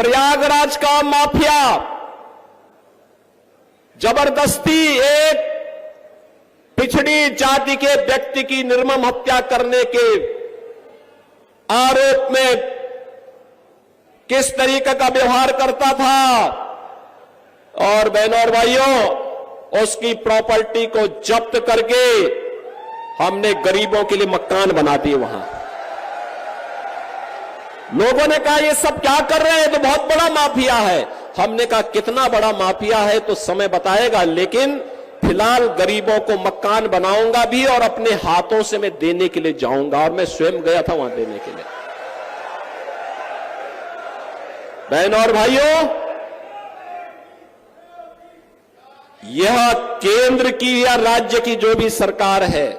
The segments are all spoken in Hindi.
प्रयागराज का माफिया जबरदस्ती एक पिछड़ी जाति के व्यक्ति की निर्मम हत्या करने के आरोप में किस तरीके का व्यवहार करता था, और बहनों और भाइयों उसकी प्रॉपर्टी को जब्त करके हमने गरीबों के लिए मकान बना दिए। वहां लोगों ने कहा ये सब क्या कर रहे हैं, तो बहुत बड़ा माफिया है। हमने कहा कितना बड़ा माफिया है तो समय बताएगा, लेकिन फिलहाल गरीबों को मकान बनाऊंगा भी और अपने हाथों से मैं देने के लिए जाऊंगा, और मैं स्वयं गया था वहां देने के लिए। बहनों और भाइयों, यह केंद्र की या राज्य की जो भी सरकार है,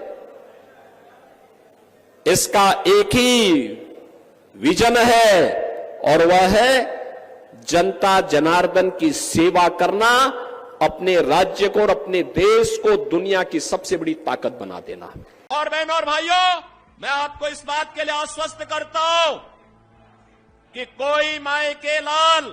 इसका एक ही विजन है, और वह है जनता जनार्दन की सेवा करना, अपने राज्य को और अपने देश को दुनिया की सबसे बड़ी ताकत बना देना। और बहनों और भाइयों, मैं आपको इस बात के लिए आश्वस्त करता हूं कि कोई माय के लाल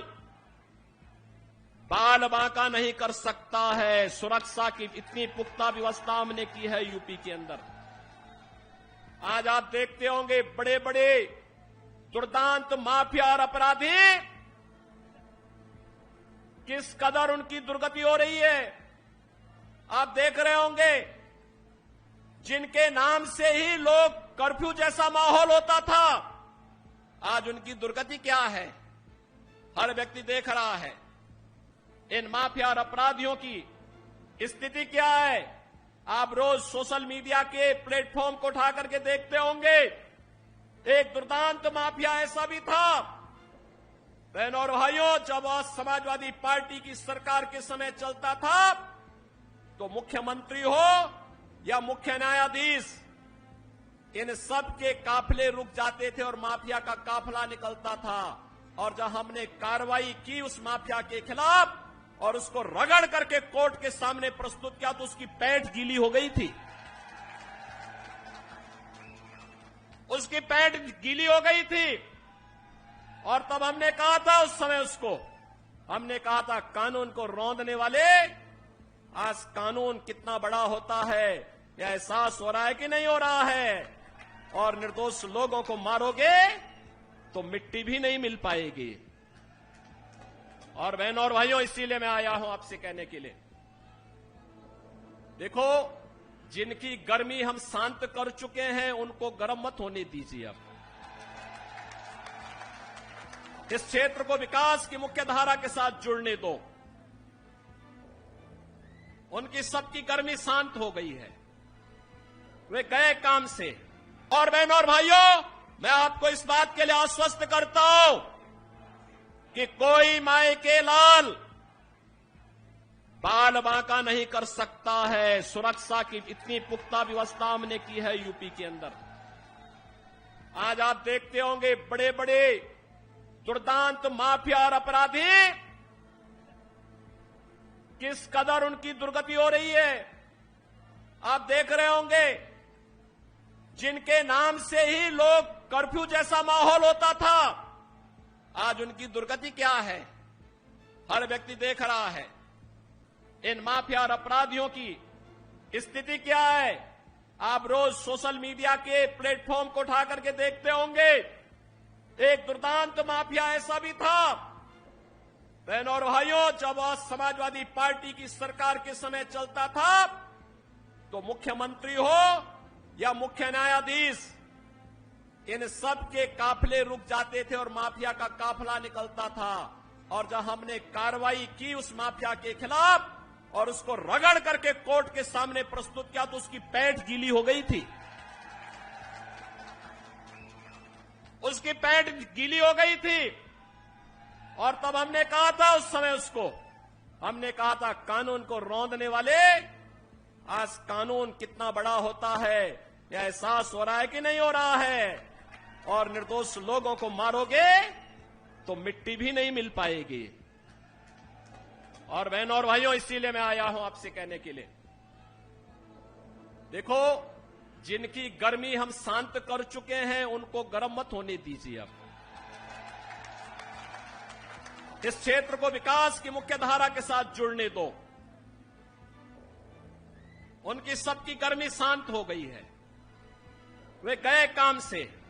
बाल बांका नहीं कर सकता है। सुरक्षा की इतनी पुख्ता व्यवस्था हमने की है यूपी के अंदर। आज आप देखते होंगे बड़े बड़े दुर्दांत माफिया और अपराधी किस कदर उनकी दुर्गति हो रही है। आप देख रहे होंगे जिनके नाम से ही लोग कर्फ्यू जैसा माहौल होता था, आज उनकी दुर्गति क्या है हर व्यक्ति देख रहा है। इन माफिया और अपराधियों की स्थिति क्या है आप रोज सोशल मीडिया के प्लेटफॉर्म को उठा करके देखते होंगे। एक दुर्दांत माफिया ऐसा भी था बहनों और भाइयों, जब समाजवादी पार्टी की सरकार के समय चलता था तो मुख्यमंत्री हो या मुख्य न्यायाधीश, इन सब के काफिले रुक जाते थे और माफिया का काफिला निकलता था। और जब हमने कार्रवाई की उस माफिया के खिलाफ और उसको रगड़ करके कोर्ट के सामने प्रस्तुत किया तो उसकी पैंट गीली हो गई थी। उसकी पैंट गीली हो गई थी। और तब हमने कहा था उस समय उसको, हमने कहा था कानून को रौंदने वाले, आज कानून कितना बड़ा होता है यह एहसास हो रहा है कि नहीं हो रहा है। और निर्दोष लोगों को मारोगे तो मिट्टी भी नहीं मिल पाएगी। और बहनों और भाइयों, इसीलिए मैं आया हूं आपसे कहने के लिए, देखो जिनकी गर्मी हम शांत कर चुके हैं उनको गर्म मत होने दीजिए। अब इस क्षेत्र को विकास की मुख्य धारा के साथ जुड़ने दो। उनकी सबकी गर्मी शांत हो गई है, वे गए काम से। और बहनों और भाइयों, मैं आपको इस बात के लिए आश्वस्त करता हूं कि कोई माय के लाल बाल बांका नहीं कर सकता है। सुरक्षा की इतनी पुख्ता व्यवस्था हमने की है यूपी के अंदर। आज आप देखते होंगे बड़े बड़े दुर्दांत माफिया और अपराधी किस कदर उनकी दुर्गति हो रही है। आप देख रहे होंगे जिनके नाम से ही लोग कर्फ्यू जैसा माहौल होता था, आज उनकी दुर्गति क्या है हर व्यक्ति देख रहा है। इन माफिया और अपराधियों की स्थिति क्या है आप रोज सोशल मीडिया के प्लेटफॉर्म को उठा करके देखते होंगे। एक दुर्दांत माफिया ऐसा भी था बहनों और भाइयों, जब समाजवादी पार्टी की सरकार के समय चलता था तो मुख्यमंत्री हो या मुख्य न्यायाधीश, इन सब के काफिले रुक जाते थे और माफिया का काफिला निकलता था। और जब हमने कार्रवाई की उस माफिया के खिलाफ और उसको रगड़ करके कोर्ट के सामने प्रस्तुत किया तो उसकी पैंट गीली हो गई थी। उसकी पैंट गीली हो गई थी। और तब हमने कहा था उस समय उसको, हमने कहा था कानून को रौंदने वाले, आज कानून कितना बड़ा होता है यह एहसास हो रहा है कि नहीं हो रहा है। और निर्दोष लोगों को मारोगे तो मिट्टी भी नहीं मिल पाएगी। और बहनों और भाइयों, इसीलिए मैं आया हूं आपसे कहने के लिए, देखो जिनकी गर्मी हम शांत कर चुके हैं उनको गर्म मत होने दीजिए। अब इस क्षेत्र को विकास की मुख्य धारा के साथ जुड़ने दो। उनकी सबकी गर्मी शांत हो गई है। वे गए काम से।